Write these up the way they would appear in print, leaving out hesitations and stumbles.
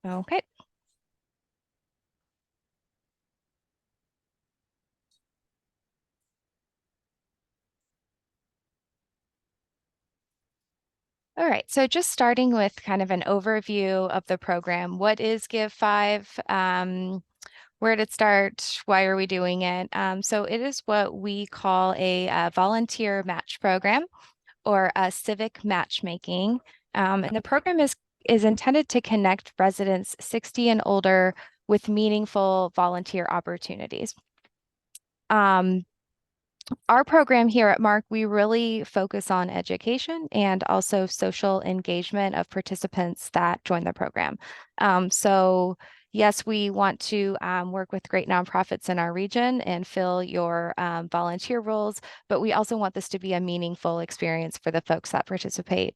Okay. All right. So just starting with kind of an overview of the program. What is Give5? Where did it start? Why are we doing it? So it is what we call a volunteer match program or a civic matchmaking. And the program is intended to connect residents 60 and older with meaningful volunteer opportunities. Um, our program here at Mark, we really focus on education and also social engagement of participants that join the program. So yes, we want to work with great nonprofits in our region and fill your volunteer roles, but we also want this to be a meaningful experience for the folks that participate.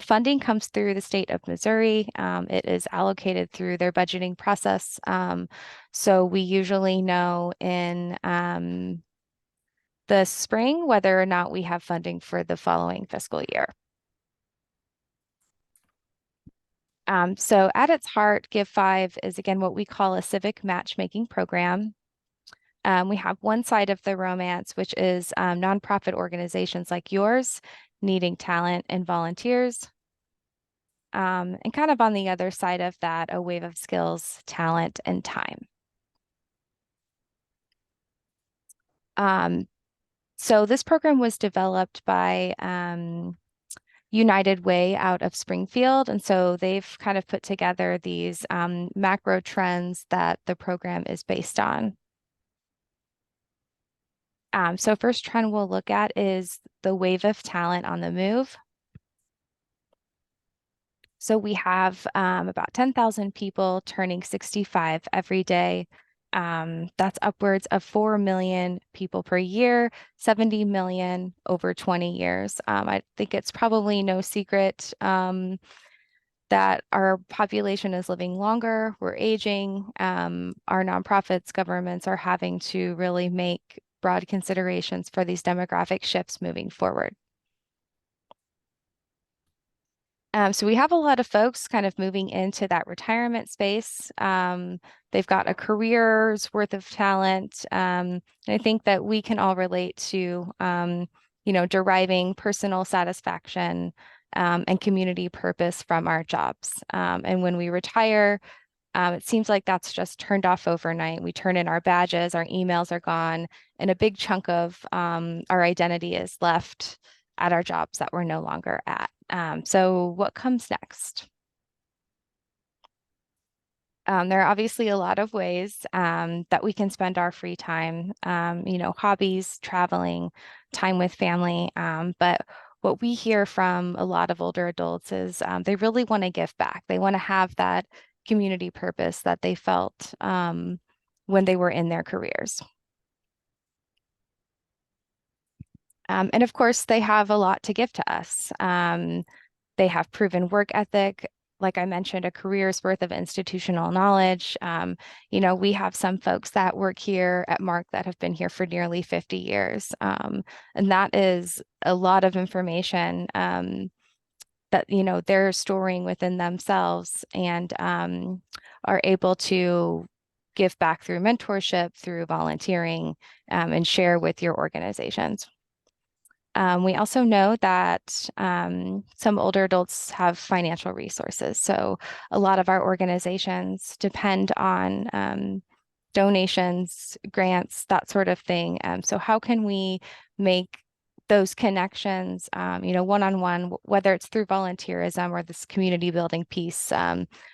Funding comes through the state of Missouri. It is allocated through their budgeting process. So we usually know in the spring whether or not we have funding for the following fiscal year. So at its heart, Give5 is again what we call a civic matchmaking program. We have one side of the romance, which is nonprofit organizations like yours needing talent and volunteers. And kind of on the other side of that, a wave of skills, talent, and time. So this program was developed by United Way out of Springfield. And so they've kind of put together these macro trends that the program is based on. So first trend we'll look at is the wave of talent on the move. So we have about 10,000 people turning 65 every day. That's upwards of 4 million people per year, 70 million over 20 years. I think it's probably no secret that our population is living longer, we're aging, our nonprofits, governments are having to really make broad considerations for these demographic shifts moving forward. So we have a lot of folks kind of moving into that retirement space. They've got a career's worth of talent. And I think that we can all relate to, deriving personal satisfaction and community purpose from our jobs. And when we retire, it seems like that's just turned off overnight. We turn in our badges, our emails are gone, and a big chunk of our identity is left at our jobs that we're no longer at. So what comes next? There are obviously a lot of ways that we can spend our free time, hobbies, traveling, time with family. But what we hear from a lot of older adults is they really want to give back. They want to have that community purpose that they felt when they were in their careers. And of course, they have a lot to give to us. They have proven work ethic, like I mentioned, a career's worth of institutional knowledge. We have some folks that work here at Mark that have been here for nearly 50 years. And that is a lot of information that, they're storing within themselves and are able to give back through mentorship, through volunteering, and share with your organizations. We also know that some older adults have financial resources. So a lot of our organizations depend on donations, grants, that sort of thing. So how can we make those connections, one-on-one, whether it's through volunteerism or this community building piece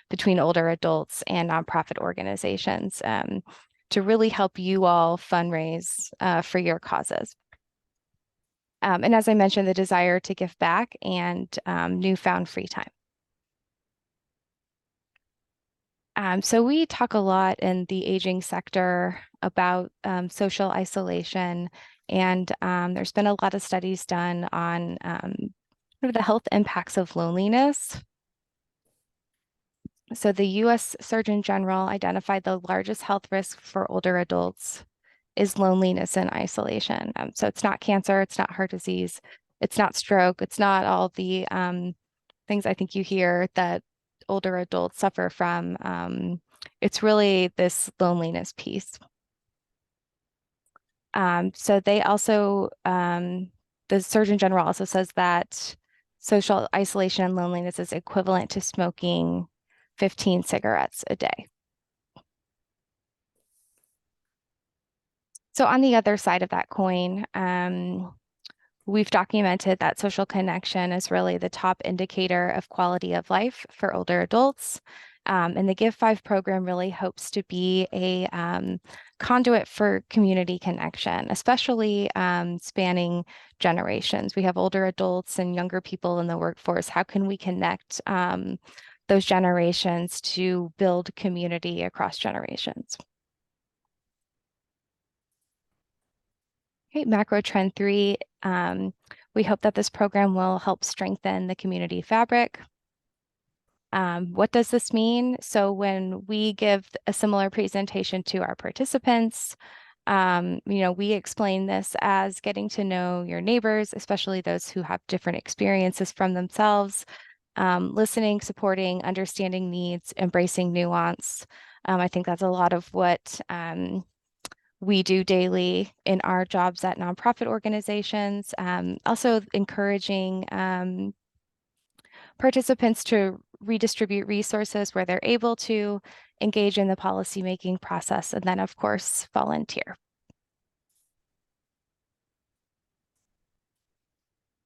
between older adults and nonprofit organizations to really help you all fundraise for your causes. And as I mentioned, the desire to give back and newfound free time. So we talk a lot in the aging sector about social isolation, and there's been a lot of studies done on the health impacts of loneliness. So the U.S. Surgeon General identified the largest health risk for older adults is loneliness and isolation. So it's not cancer, it's not heart disease, it's not stroke, it's not all the things I think you hear that older adults suffer from. It's really this loneliness piece. So they also, the Surgeon General also says that social isolation and loneliness is equivalent to smoking 15 cigarettes a day. So on the other side of that coin, we've documented that social connection is really the top indicator of quality of life for older adults. And the Give5 program really hopes to be a conduit for community connection, especially spanning generations. We have older adults and younger people in the workforce. How can we connect those generations to build community across generations? Okay, macro trend 3, we hope that this program will help strengthen the community fabric. What does this mean? So when we give a similar presentation to our participants, we explain this as getting to know your neighbors, especially those who have different experiences from themselves, listening, supporting, understanding needs, embracing nuance. I think that's a lot of what we do daily in our jobs at nonprofit organizations. Also encouraging participants to redistribute resources where they're able to, engage in the policymaking process, and then, of course, volunteer.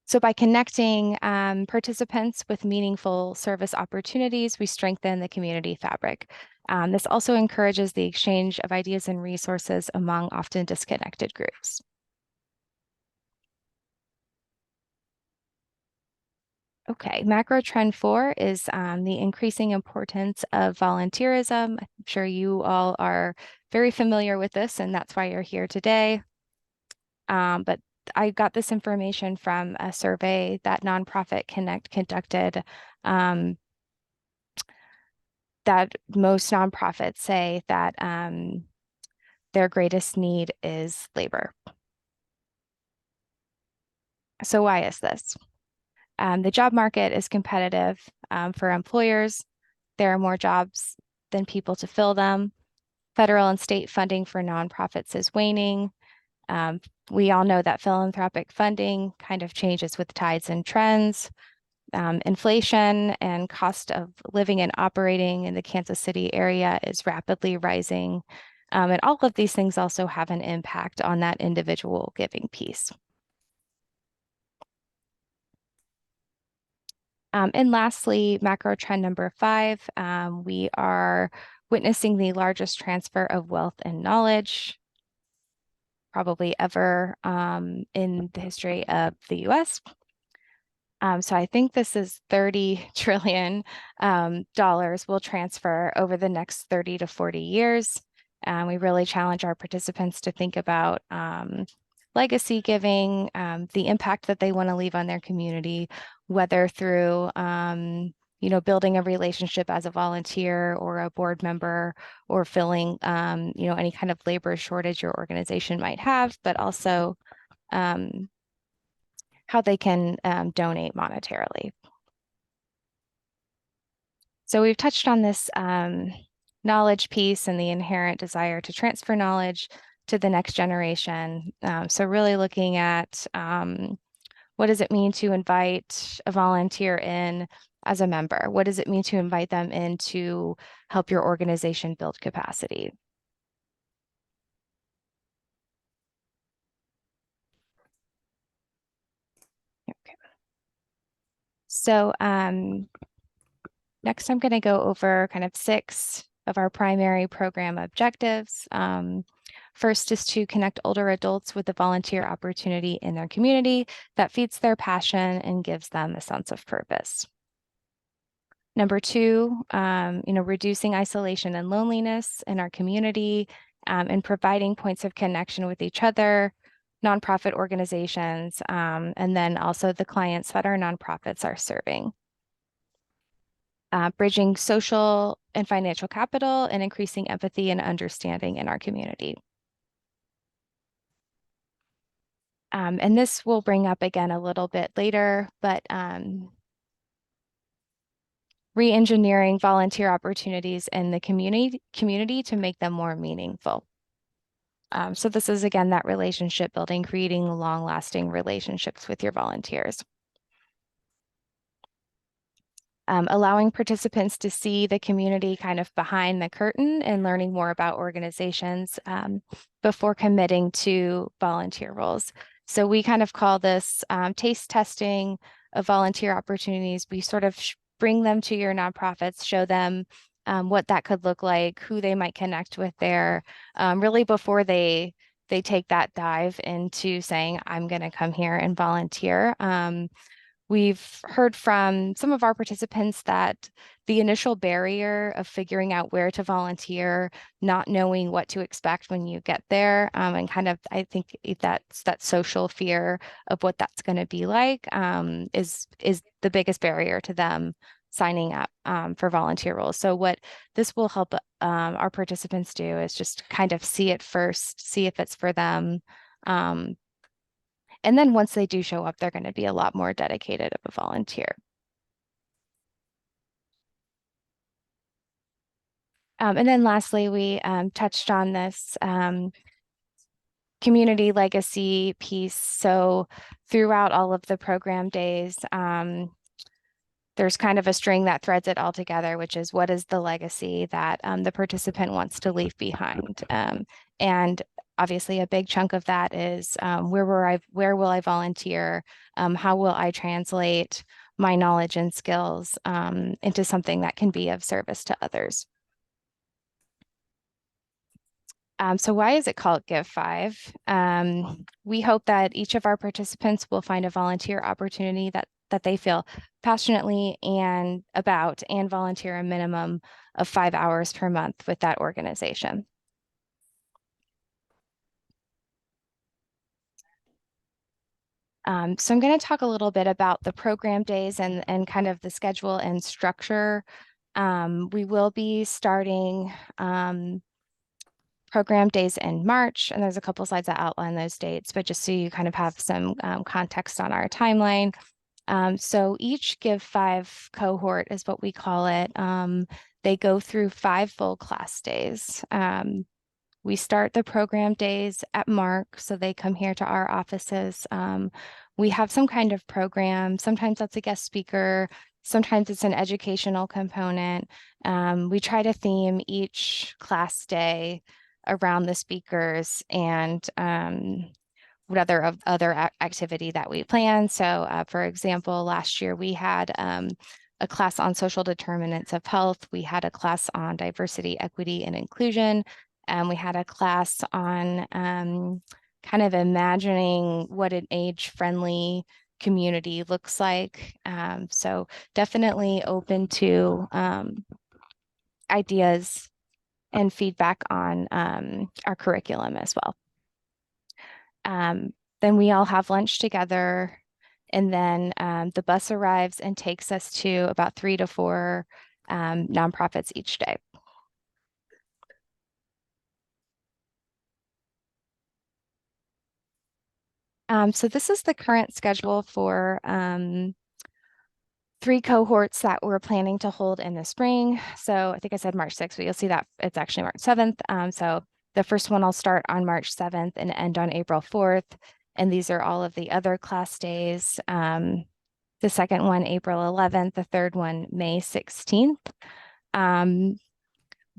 So by connecting participants with meaningful service opportunities, we strengthen the community fabric. This also encourages the exchange of ideas and resources among often disconnected groups. Okay, macro trend 4 is the increasing importance of volunteerism. I'm sure you all are very familiar with this, and that's why you're here today. But I got this information from a survey that Nonprofit Connect conducted, that most nonprofits say that their greatest need is labor. So why is this? The job market is competitive for employers. There are more jobs than people to fill them. Federal and state funding for nonprofits is waning. We all know that philanthropic funding kind of changes with tides and trends. Inflation and cost of living and operating in the Kansas City area is rapidly rising. And all of these things also have an impact on that individual giving piece. And lastly, macro trend number 5, we are witnessing the largest transfer of wealth and knowledge probably ever in the history of the US. So I think this is $30 trillion dollars will transfer over the next 30 to 40 years. We really challenge our participants to think about legacy giving, the impact that they want to leave on their community, whether through building a relationship as a volunteer or a board member, or filling any kind of labor shortage your organization might have, but also how they can donate monetarily. So we've touched on this knowledge piece and the inherent desire to transfer knowledge to the next generation. So really looking at what does it mean to invite a volunteer in as a member? What does it mean to invite them in to help your organization build capacity? Okay. So next, I'm going to go over kind of 6 of our primary program objectives. First is to connect older adults with the volunteer opportunity in their community that feeds their passion and gives them a sense of purpose. Number 2, reducing isolation and loneliness in our community and providing points of connection with each other, nonprofit organizations, and then also the clients that our nonprofits are serving. Bridging social and financial capital and increasing empathy and understanding in our community. And this will bring up again a little bit later, but re-engineering volunteer opportunities in the community to make them more meaningful. So this is, again, that relationship building, creating long-lasting relationships with your volunteers. Allowing participants to see the community kind of behind the curtain and learning more about organizations before committing to volunteer roles. So we kind of call this taste testing of volunteer opportunities. We sort of bring them to your nonprofits, show them what that could look like, who they might connect with there, really before they take that dive into saying, I'm going to come here and volunteer. We've heard from some of our participants that the initial barrier of figuring out where to volunteer, not knowing what to expect when you get there, and kind of, I think that's that social fear of what that's going to be like, is the biggest barrier to them signing up for volunteer roles. So what this will help our participants do is just kind of see it first, see if it's for them. And then once they do show up, they're going to be a lot more dedicated of a volunteer. And then lastly, we touched on this community legacy piece. So throughout all of the program days, there's kind of a string that threads it all together, which is what is the legacy that the participant wants to leave behind. And obviously a big chunk of that is where will I volunteer? How will I translate my knowledge and skills into something that can be of service to others? So why is it called Give5? We hope that each of our participants will find a volunteer opportunity that they feel passionately and volunteer a minimum of 5 hours per month with that organization. So I'm going to talk a little bit about the program days and kind of the schedule and structure. We will be starting program days in March, and there's a couple slides that outline those dates, but just so you kind of have some context on our timeline. So each Give5 cohort is what we call it. They go through 5 full class days. We start the program days at Mark, so they come here to our offices. We have some kind of program. Sometimes that's a guest speaker. Sometimes it's an educational component. We try to theme each class day around the speakers and what other activity that we plan. So for example, last year we had a class on social determinants of health. We had a class on diversity, equity, and inclusion. And we had a class on kind of imagining what an age-friendly community looks like. So definitely open to ideas and feedback on our curriculum as well. Then we all have lunch together, and then the bus arrives and takes us to about 3 to 4 nonprofits each day. So this is the current schedule for 3 cohorts that we're planning to hold in the spring. So I think I said March 6th, but you'll see that it's actually March 7th. So the first one will start on March 7th and end on April 4th. And these are all of the other class days. The second one, April 11th, the third one, May 16th.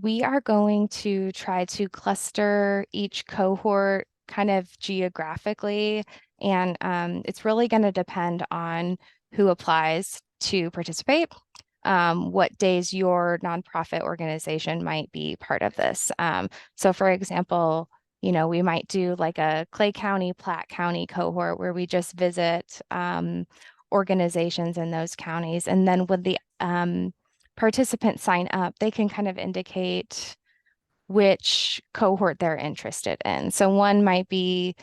We are going to try to cluster each cohort kind of geographically, and it's really going to depend on who applies to participate, what days your nonprofit organization might be part of this. So for example, we might do like a Clay County, Platte County cohort where we just visit organizations in those counties. And then when the participants sign up, they can kind of indicate which cohort they're interested in. So one might be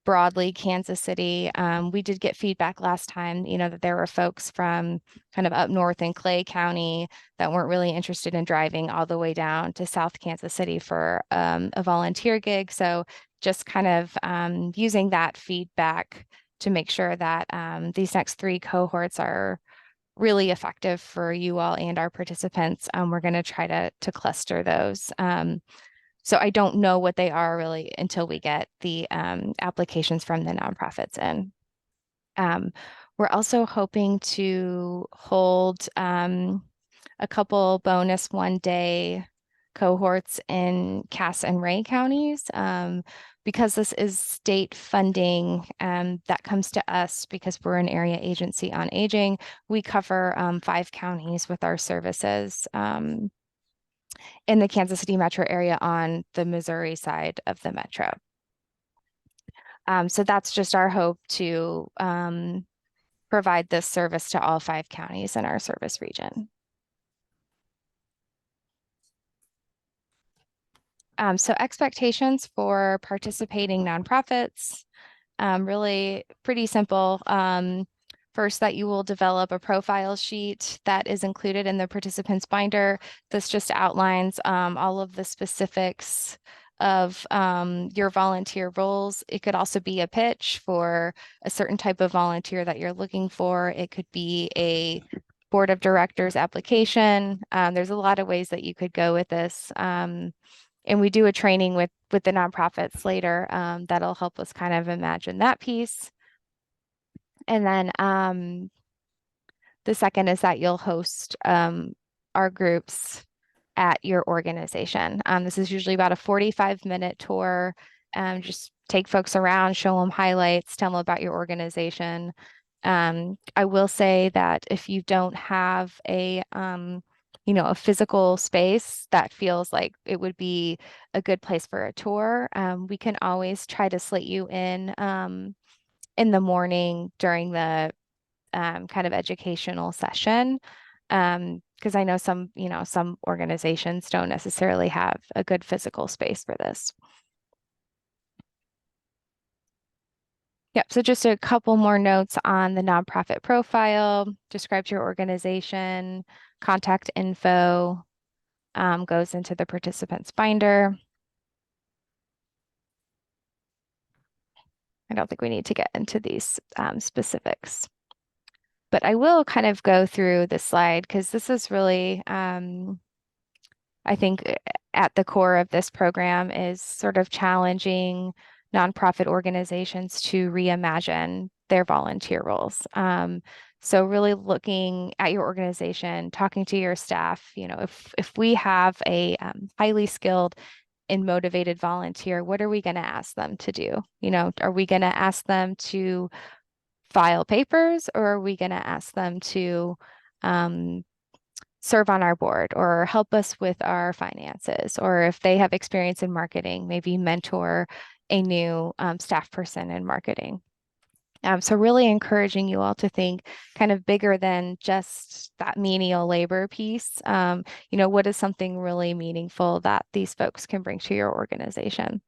broadly Kansas City. We did get feedback last time, that there were folks from kind of up north in Clay County that weren't really interested in driving all the way down to South Kansas City for a volunteer gig. So just kind of using that feedback to make sure that these next 3 cohorts are really effective for you all and our participants. We're going to try to cluster those. So I don't know what they are really until we get the applications from the nonprofits in. We're also hoping to hold a couple bonus 1-day cohorts in Cass and Ray counties. Because this is state funding that comes to us because we're an area agency on aging, we cover 5 counties with our services in the Kansas City metro area on the Missouri side of the metro. So that's just our hope to provide this service to all 5 counties in our service region. So expectations for participating nonprofits, really pretty simple. First, that you will develop a profile sheet that is included in the participants binder. This just outlines all of the specifics of your volunteer roles. It could also be a pitch for a certain type of volunteer that you're looking for. It could be a board of directors application. There's a lot of ways that you could go with this. And we do a training with the nonprofits later that'll help us kind of imagine that piece. And then the second is that you'll host our groups at your organization. This is usually about a 45-minute tour. Just take folks around, show them highlights, tell them about your organization. I will say that if you don't have a a physical space that feels like it would be a good place for a tour, we can always try to slate you in the morning during the kind of educational session. Because I know some organizations don't necessarily have a good physical space for this. Yep, so just a couple more notes on the nonprofit profile, describes your organization, contact info, goes into the participants binder. I don't think we need to get into these specifics. But I will kind of go through the slide because this is really, I think, at the core of this program is sort of challenging nonprofit organizations to reimagine their volunteer roles. So really looking at your organization, talking to your staff, if we have a highly skilled and motivated volunteer, what are we going to ask them to do? Are we going to ask them to file papers, or are we going to ask them to serve on our board or help us with our finances? Or if they have experience in marketing, maybe mentor a new staff person in marketing. So really encouraging you all to think kind of bigger than just that menial labor piece. What is something really meaningful that these folks can bring to your organization?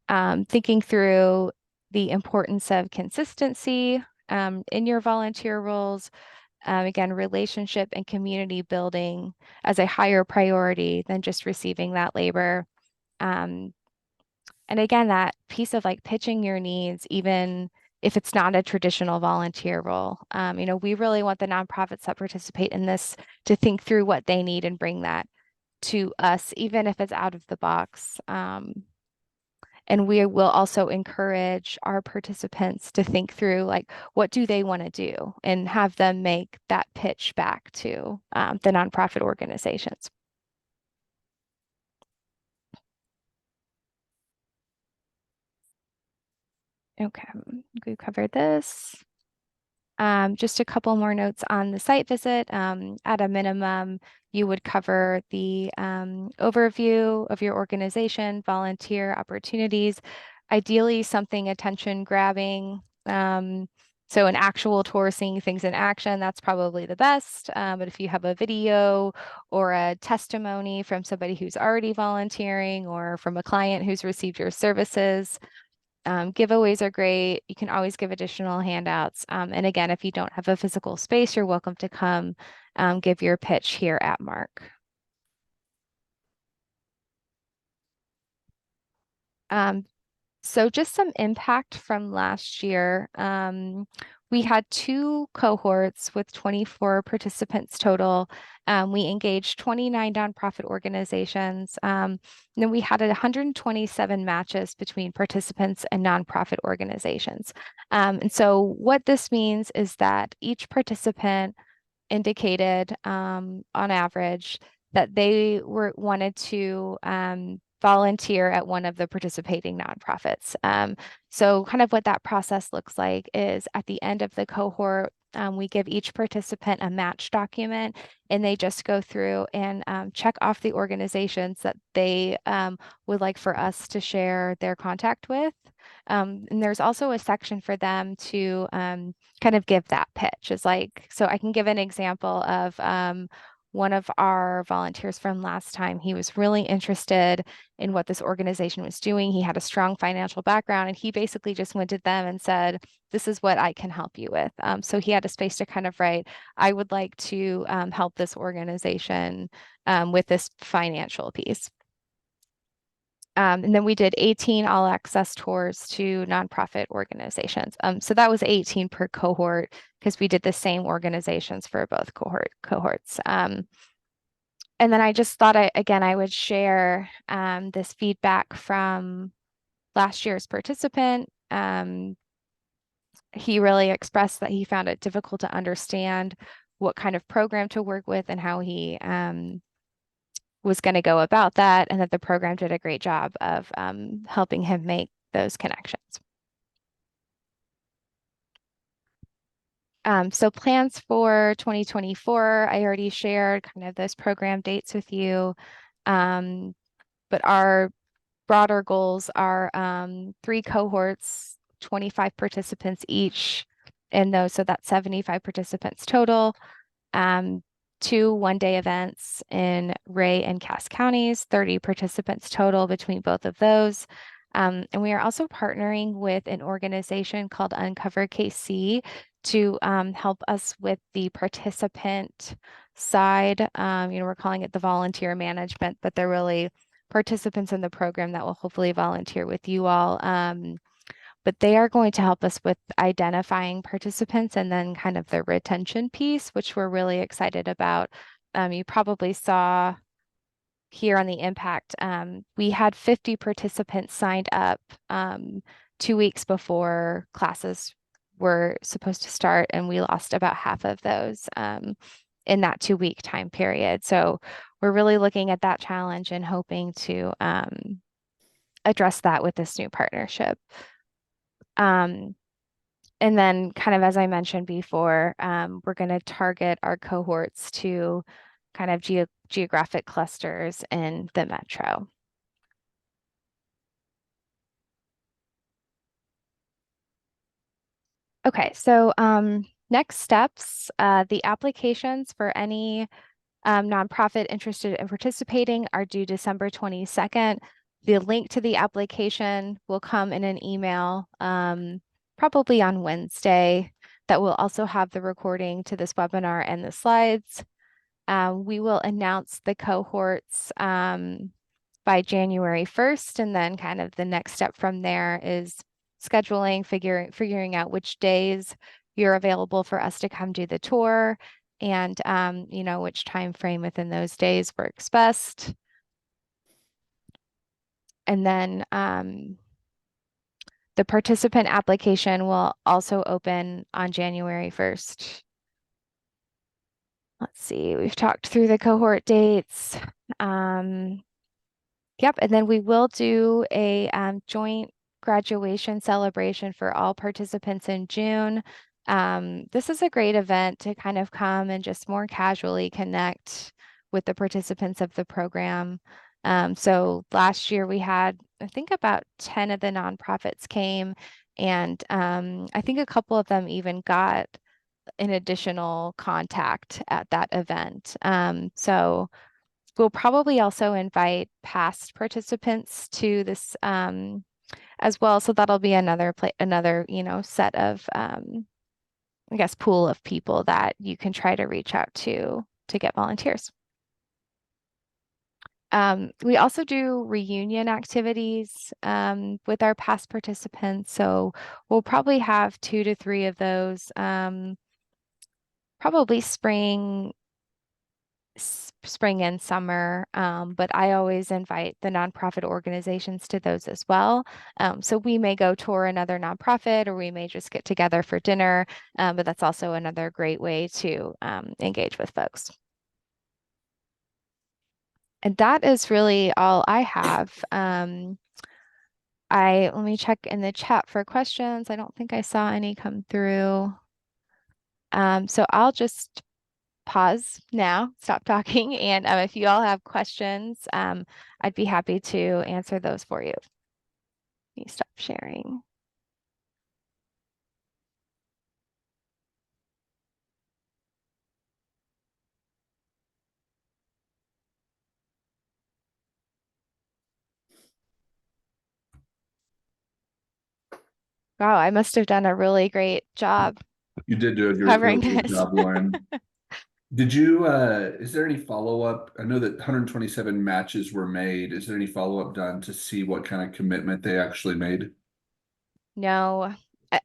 Thinking through the importance of consistency in your volunteer roles. Again, relationship and community building as a higher priority than just receiving that labor. And again, that piece of like pitching your needs, even if it's not a traditional volunteer role. We really want the nonprofits that participate in this to think through what they need and bring that to us, even if it's out of the box. And we will also encourage our participants to think through like, what do they want to do, and have them make that pitch back to the nonprofit organizations. Okay, we covered this. Just a couple more notes on the site visit. At a minimum, you would cover the overview of your organization, volunteer opportunities, ideally something attention grabbing. So an actual tour, seeing things in action, that's probably the best. But if you have a video or a testimony from somebody who's already volunteering or from a client who's received your services, giveaways are great. You can always give additional handouts. And again, if you don't have a physical space, you're welcome to come give your pitch here at Mark. So just some impact from last year. We had two cohorts with 24 participants total. We engaged 29 nonprofit organizations. And then we had 127 matches between participants and nonprofit organizations. And so what this means is that each participant indicated on average that they wanted to volunteer at one of the participating nonprofits. So kind of what that process looks like is at the end of the cohort, we give each participant a match document, and they just go through and check off the organizations that they would like for us to share their contact with. And there's also a section for them to kind of give that pitch. It's like, so I can give an example of one of our volunteers from last time. He was really interested in what this organization was doing. He had a strong financial background, and he basically just went to them and said, this is what I can help you with. So he had a space to kind of write, I would like to help this organization with this financial piece. And then we did 18 all access tours to nonprofit organizations. So that was 18 per cohort because we did the same organizations for both cohorts. And then I just thought I would share this feedback from last year's participant. He really expressed that he found it difficult to understand what kind of program to work with and how he was going to go about that, and that the program did a great job of helping him make those connections. So plans for 2024, I already shared kind of those program dates with you, but our broader goals are 3 cohorts, 25 participants each in those, so that's 75 participants total. 2 one-day events in Ray and Cass counties, 30 participants total between both of those. And we are also partnering with an organization called Uncover KC to help us with the participant side. We're calling it the volunteer management, but they're really participants in the program that will hopefully volunteer with you all. But they are going to help us with identifying participants and then kind of the retention piece, which we're really excited about. You probably saw here on the impact, we had 50 participants signed up 2 weeks before classes were supposed to start, and we lost about half of those in that 2-week time period. So we're really looking at that challenge and hoping to address that with this new partnership. And then kind of as I mentioned before, we're going to target our cohorts to kind of geographic clusters in the metro. Okay, so next steps, the applications for any nonprofit interested in participating are due December 22nd. The link to the application will come in an email probably on Wednesday that will also have the recording to this webinar and the slides. We will announce the cohorts by January 1st, and then kind of the next step from there is scheduling, figuring out which days you're available for us to come do the tour, and which time frame within those days works best. And then the participant application will also open on January 1st. Let's see, we've talked through the cohort dates. Yep, and then we will do a joint graduation celebration for all participants in June. This is a great event to kind of come and just more casually connect with the participants of the program. So last year we had, I think about 10 of the nonprofits came, and I think a couple of them even got an additional contact at that event. So we'll probably also invite past participants to this as well. So that'll be another set of I guess pool of people that you can try to reach out to get volunteers. We also do reunion activities with our past participants. So we'll probably have 2 to 3 of those, probably spring and summer. But I always invite the nonprofit organizations to those as well. So we may go tour another nonprofit or we may just get together for dinner. But that's also another great way to engage with folks. And that is really all I have. Let me check in the chat for questions. I don't think I saw any come through. So I'll just pause now, stop talking, and if you all have questions, I'd be happy to answer those for you. Let me stop sharing. Wow, I must have done a really great job You did do a covering really good this. job, Lauren. Did you, is there any follow-up? I know that 127 matches were made. Is there any follow-up done to see what kind of commitment they actually made? No,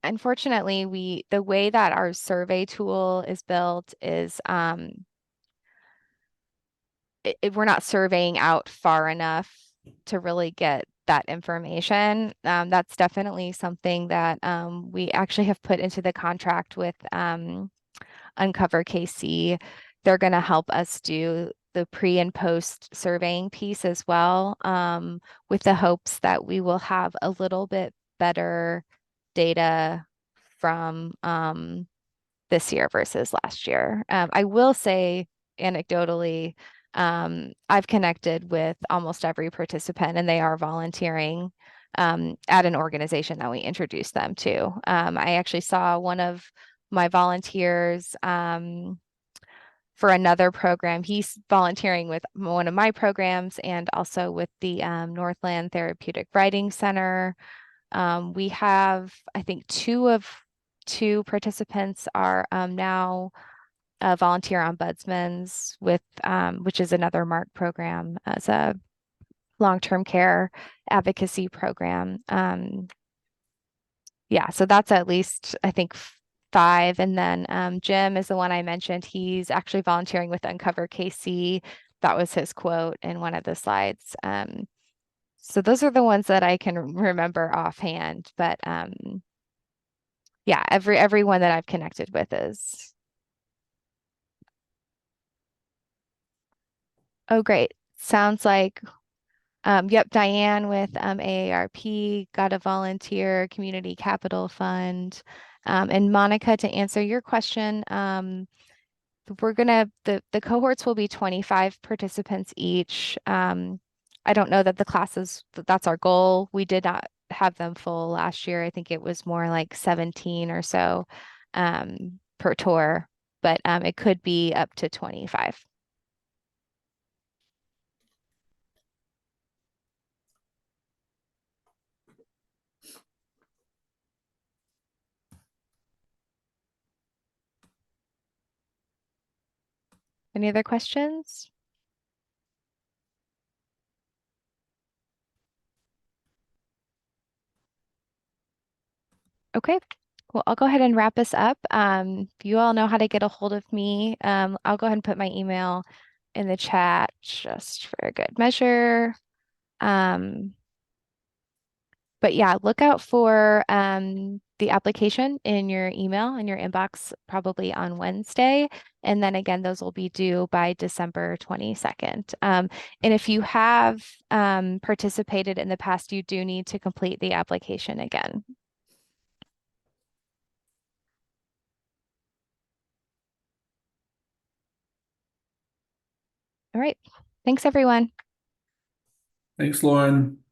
unfortunately, the way that our survey tool is built is we're not surveying out far enough to really get that information. That's definitely something that we actually have put into the contract with Uncover KC. They're going to help us do the pre and post surveying piece as well, with the hopes that we will have a little bit better data from this year versus last year. I will say anecdotally, I've connected with almost every participant and they are volunteering at an organization that we introduced them to. I actually saw one of my volunteers for another program. He's volunteering with one of my programs and also with the Northland Therapeutic Writing Center. We have, I think, two participants are now volunteer ombudsmans with, which is another MARC program as a long-term care advocacy program. Yeah, so that's at least, I think, 5. And then Jim is the one I mentioned. He's actually volunteering with Uncover KC. That was his quote in one of the slides. So those are the ones that I can remember offhand. But yeah, everyone that I've connected with is. Oh, great. Sounds like, yep, Diane with AARP got a volunteer community capital fund. And Monica, to answer your question, the cohorts will be 25 participants each. I don't know that the classes, that's our goal. We did not have them full last year. I think it was more like 17 or so per tour, but it could be up to 25. Any other questions? Okay. Well, I'll go ahead and wrap this up. You all know how to get a hold of me. I'll go ahead and put my email in the chat just for a good measure. Um, but yeah, look out for the application in your email in your inbox probably on Wednesday. And then again, those will be due by December 22nd. And if you have participated in the past, you do need to complete the application again. All right. Thanks, everyone. Thanks, Lauren.